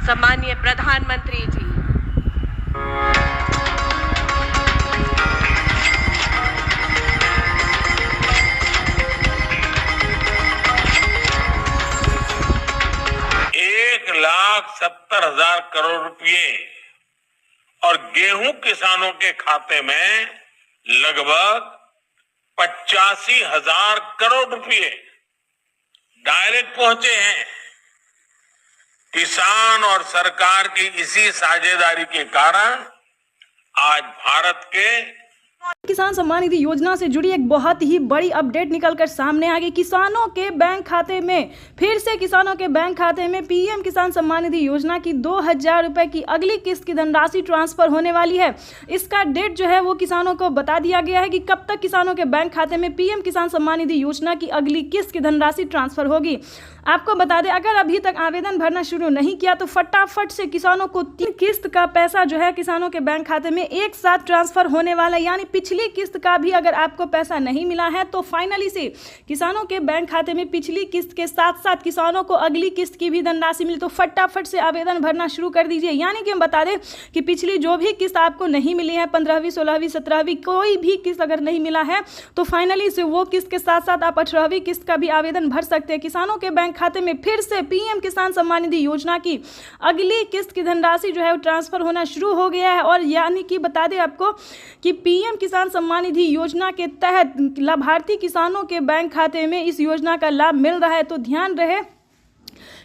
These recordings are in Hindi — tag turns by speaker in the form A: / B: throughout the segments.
A: सम्मानीय प्रधानमंत्री जी,
B: ₹1,70,000 रुपए और गेहूं किसानों के खाते में लगभग 85,000 करोड़ रुपए डायरेक्ट पहुंचे हैं। किसान और सरकार की इसी साझेदारी के कारण आज भारत के
C: किसान सम्मान निधि योजना से जुड़ी एक बहुत ही बड़ी अपडेट निकलकर सामने आ गई। किसानों के बैंक खाते में फिर से किसानों के बैंक खाते में पीएम किसान सम्मान निधि योजना की 2,000 रुपए की अगली किस्त की धनराशि ट्रांसफर होने वाली है। इसका डेट जो है वो किसानों को बता दिया गया है कि कब तक किसानों के बैंक खाते में पीएम किसान सम्मान निधि योजना की अगली किस्त की धनराशि ट्रांसफर होगी। आपको बता दें, अगर अभी तक आवेदन भरना शुरू नहीं किया तो फटाफट से किसानों को 3 किस्त का पैसा जो है किसानों के बैंक खाते में एक साथ ट्रांसफर होने वाला है। यानी पिछली किस्त का भी अगर आपको पैसा नहीं मिला है तो फाइनली से किसानों के बैंक खाते में पिछली किस्त के साथ साथ किसानों को अगली किस्त की भी धनराशि मिली। तो फटाफट से आवेदन भरना शुरू कर दीजिए। यानी कि हम बता दें कि पिछली जो भी किस्त आपको नहीं मिली है, 15वीं, 16वीं, 17वीं, कोई भी किस्त अगर नहीं मिला है तो फाइनली से वो किस्त के साथ साथ आप 18वीं किस्त का भी आवेदन भर सकते हैं। किसानों के बैंक खाते में फिर से पीएम किसान सम्मान निधि योजना की अगली किस्त की धनराशि जो है वो ट्रांसफर होना शुरू हो गया है। और यानी कि बता दें आपको कि पीएम किसान सम्मान निधि योजना के तहत लाभार्थी किसानों के बैंक खाते में इस योजना का लाभ मिल रहा है। तो ध्यान रहे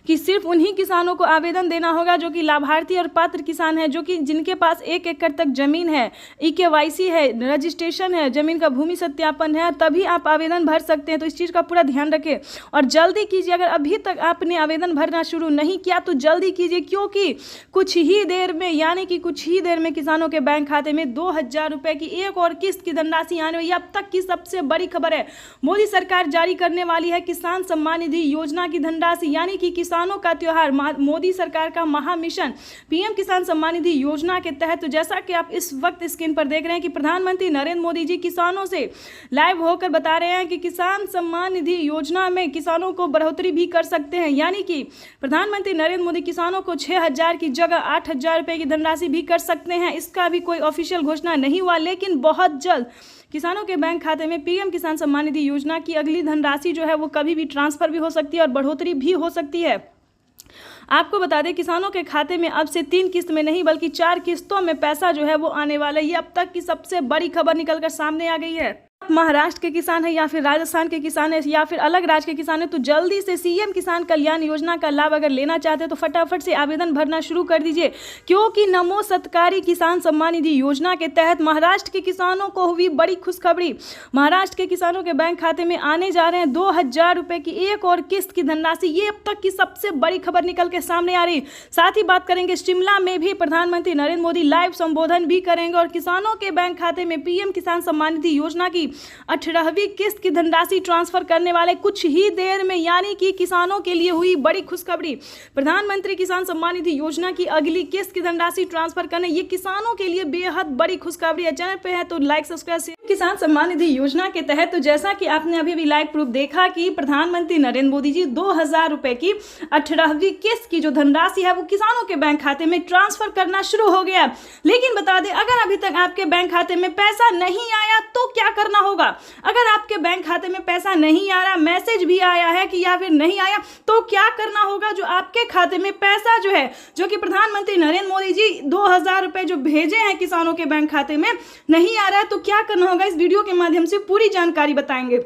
C: कि सिर्फ उन्हीं किसानों को आवेदन देना होगा जो कि लाभार्थी और पात्र किसान हैं, जो कि जिनके पास 1 एकड़ तक जमीन है, EKYC है, रजिस्ट्रेशन है, जमीन का भूमि सत्यापन है, तभी आप आवेदन भर सकते हैं। तो इस चीज़ का पूरा ध्यान रखें और जल्दी कीजिए। अगर अभी तक आपने आवेदन भरना शुरू नहीं किया तो जल्दी कीजिए, क्योंकि कुछ ही देर में यानी कि कुछ ही देर में किसानों के बैंक खाते में 2,000 रुपये की एक और किस्त की धनराशि आने वाली है। अब तक की सबसे बड़ी खबर है, मोदी सरकार जारी करने वाली है किसान सम्मान निधि योजना की धनराशि। यानी कि किसानों का त्योहार, मोदी सरकार का महामिशन पीएम किसान सम्मान निधि योजना के तहत। तो जैसा कि आप इस वक्त स्क्रीन पर देख रहे हैं कि प्रधानमंत्री नरेंद्र मोदी जी किसानों से लाइव होकर बता रहे हैं कि किसान सम्मान निधि योजना में किसानों को बढ़ोतरी भी कर सकते हैं। यानी कि प्रधानमंत्री नरेंद्र मोदी किसानों को 6,000 की जगह 8,000 रुपए की धनराशि भी कर सकते हैं। इसका भी कोई ऑफिशियल घोषणा नहीं हुआ, लेकिन बहुत जल्द किसानों के बैंक खाते में पीएम किसान सम्मान निधि योजना की अगली धनराशि जो है वो कभी भी ट्रांसफर भी हो सकती है और बढ़ोतरी भी हो सकती है। आपको बता दें, किसानों के खाते में अब से 3 किस्त में नहीं बल्कि 4 किस्तों में पैसा जो है वो आने वाला है। ये अब तक की सबसे बड़ी खबर निकलकर सामने आ गई है। महाराष्ट्र के किसान है या फिर राजस्थान के किसान है या फिर अलग राज्य के किसान है, तो जल्दी से सीएम किसान कल्याण योजना का लाभ अगर लेना चाहते हैं तो फटाफट से आवेदन भरना शुरू कर दीजिए, क्योंकि नमो सत्कारी किसान सम्मान निधि योजना के तहत महाराष्ट्र के किसानों को हुई बड़ी खुशखबरी। महाराष्ट्र के किसानों के बैंक खाते में आने जा रहे हैं 2,000 रुपए की एक और किस्त की धनराशि। ये अब तक की सबसे बड़ी खबर निकल के सामने आ रही। साथ ही बात करेंगे, शिमला में भी प्रधानमंत्री नरेंद्र मोदी लाइव संबोधन भी करेंगे और किसानों के बैंक खाते में पीएम किसान सम्मान निधि योजना की 18वीं किस्त की धनराशि ट्रांसफर करने वाले कुछ ही देर में। यानी कि किसानों के लिए हुई बड़ी खुशखबरी, प्रधानमंत्री किसान सम्मान निधि योजना की अगली किस्त की धनराशि ट्रांसफर करने, ये किसानों के लिए बेहद बड़ी खुशखबरी है। चैनल पे है तो लाइक सब्सक्राइब। किसान सम्मान निधि योजना के तहत तो जैसा कि आपने अभी लाइव प्रूफ देखा कि प्रधानमंत्री नरेंद्र मोदी जी 2,000 रुपए की 18वीं किस्त की जो धनराशि है वो किसानों के बैंक खाते में ट्रांसफर करना शुरू हो गया। लेकिन बता दें, अगर अभी तक आपके बैंक खाते में पैसा नहीं आया तो क्या करना होगा। अगर आपके बैंक खाते में पैसा नहीं आ रहा, मैसेज भी आया है कि या फिर नहीं आया, तो क्या करना होगा। जो आपके खाते में पैसा जो है, जो कि प्रधानमंत्री नरेंद्र मोदी जी 2,000 रुपए जो भेजे हैं किसानों के बैंक खाते में नहीं आ रहा है, तो क्या करना होगा, इस वीडियो के माध्यम से पूरी जानकारी बताएंगे।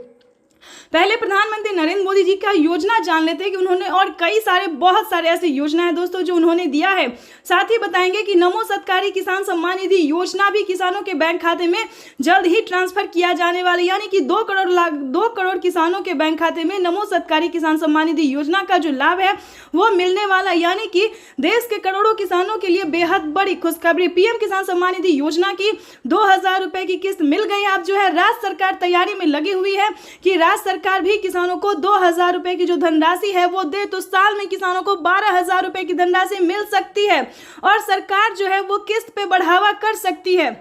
C: पहले प्रधानमंत्री नरेंद्र मोदी जी का योजना जान लेते हैं कि उन्होंने और कई सारे बहुत सारे ऐसे योजना है दोस्तों जो उन्होंने दिया है। साथ ही बताएंगे कि नमो सत्कारी किसान सम्मान निधि योजना भी किसानों के बैंक खाते में जल्द ही ट्रांसफर किया जाने वाला, यानी कि 2 करोड़ किसानों के बैंक खाते में नमो सत्कारी किसान सम्मान निधि योजना का जो लाभ है वो मिलने वाला। यानी कि देश के करोड़ों किसानों के लिए बेहद बड़ी खुशखबरी। पीएम किसान सम्मान निधि योजना की 2,000 रुपए की किस्त मिल गई। अब जो है राज्य सरकार तैयारी में लगी हुई है कि राज्य सरकार भी किसानों को 2,000 रुपए की जो धनराशि है वो दे, तो साल में किसानों को 12,000 रुपए की धनराशि मिल सकती है और सरकार जो है वो किस्त पे बढ़ावा कर सकती है।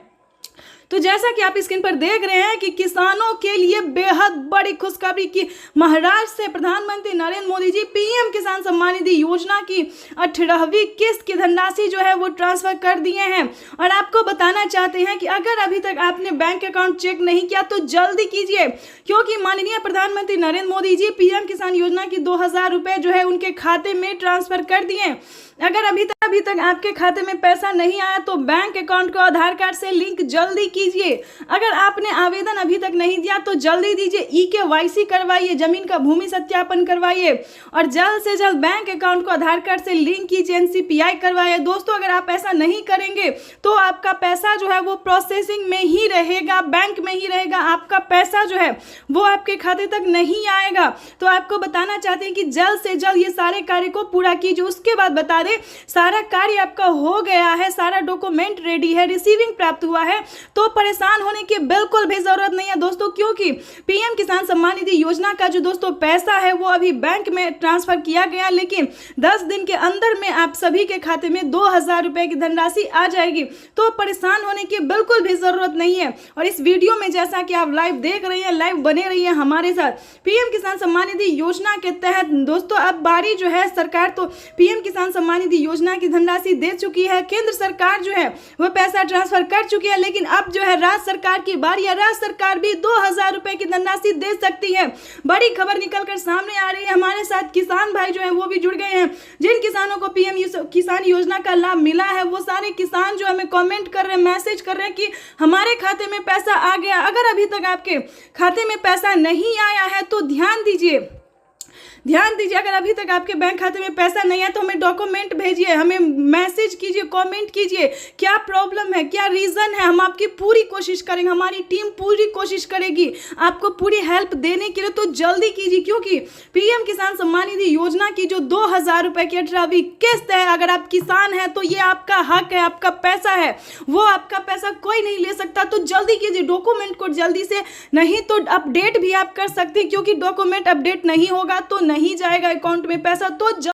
C: तो जैसा कि आप स्क्रीन पर देख रहे हैं कि किसानों के लिए बेहद बड़ी खुशखबरी की महाराष्ट्र से प्रधानमंत्री नरेंद्र मोदी जी पीएम किसान सम्मान निधि योजना की 18वीं किस्त की धनराशि जो है वो ट्रांसफर कर दिए हैं। और आपको बताना चाहते हैं कि अगर अभी तक आपने बैंक अकाउंट चेक नहीं किया तो जल्दी कीजिए, क्योंकि माननीय प्रधानमंत्री नरेंद्र मोदी जी पीएम किसान योजना की 2000 रुपए जो है उनके खाते में ट्रांसफर कर दिए। अगर अभी तक आपके खाते में पैसा नहीं आया तो बैंक अकाउंट को आधार कार्ड से लिंक जल्दी कीजिए। अगर आपने आवेदन अभी तक नहीं दिया तो जल्दी दीजिए, EKYC करवाइए, जमीन का भूमि सत्यापन करवाइए और जल्द से जल्द बैंक अकाउंट को आधार कार्ड से लिंक कीजिए, NCPI करवाइए। दोस्तों, अगर आप ऐसा नहीं करेंगे तो आपका पैसा जो है वो प्रोसेसिंग में ही रहेगा, बैंक में ही रहेगा, आपका पैसा जो है वो आपके खाते तक नहीं आएगा। तो आपको बताना चाहते हैं कि जल्द से जल्द ये सारे कार्य को पूरा कीजिए। उसके बाद बता दें, सारा कार्य आपका हो गया है, सारा डॉक्यूमेंट रेडी है, रिसीविंग प्राप्त हुआ है, तो परेशान होने की बिल्कुल भी जरूरत नहीं है दोस्तों, क्योंकि पीएम किसान सम्मान निधि योजना का जो दोस्तों पैसा है वो अभी बैंक में ट्रांसफर किया गया, लेकिन 10 दिन के अंदर में आप सभी के खाते में 2000 रुपए की धनराशि आ जाएगी। तो परेशान होने की बिल्कुल भी जरूरत नहीं है। और इस वीडियो में जैसा कि आप लाइव देख रहे हैं, लाइव बने रहिए हमारे साथ। पीएम किसान सम्मान निधि योजना के तहत दोस्तों अब बारी जो है, सरकार तो पीएम किसान सम्मान निधि योजना की धनराशि दे चुकी है, केंद्र सरकार जो है वो पैसा ट्रांसफर कर चुकी है, लेकिन अब जो है राज्य सरकार की बारी है। राज्य सरकार भी 2000 रुपए की धनराशि दे सकती है। बड़ी खबर निकलकर सामने आ रही है। हमारे साथ किसान भाई जो है वो भी जुड़ गए हैं। जिन किसानों को पीएम किसान योजना का लाभ मिला है वो सारे किसान जो हमें कमेंट कर रहे हैं, मैसेज कर रहे हैं कि हमारे खाते में पैसा आ गया। अगर अभी तक आपके खाते में पैसा नहीं आया है तो ध्यान दीजिए, अगर अभी तक आपके बैंक खाते में पैसा नहीं है तो हमें डॉक्यूमेंट भेजिए, हमें मैसेज कीजिए, कमेंट कीजिए, क्या प्रॉब्लम है, क्या रीज़न है। हम आपकी पूरी कोशिश करेंगे, हमारी टीम पूरी कोशिश करेगी आपको पूरी हेल्प देने के लिए। तो जल्दी कीजिए, क्योंकि पीएम किसान सम्मान निधि योजना की जो 2000 रुपए की 18वीं किस्त है, अगर आप किसान हैं तो ये आपका हक है, आपका पैसा है, वो आपका पैसा कोई नहीं ले सकता। तो जल्दी कीजिए, डॉक्यूमेंट को जल्दी से, नहीं तो अपडेट भी आप कर सकते हैं, क्योंकि डॉक्यूमेंट अपडेट नहीं होगा तो नहीं जाएगा अकाउंट में पैसा। तो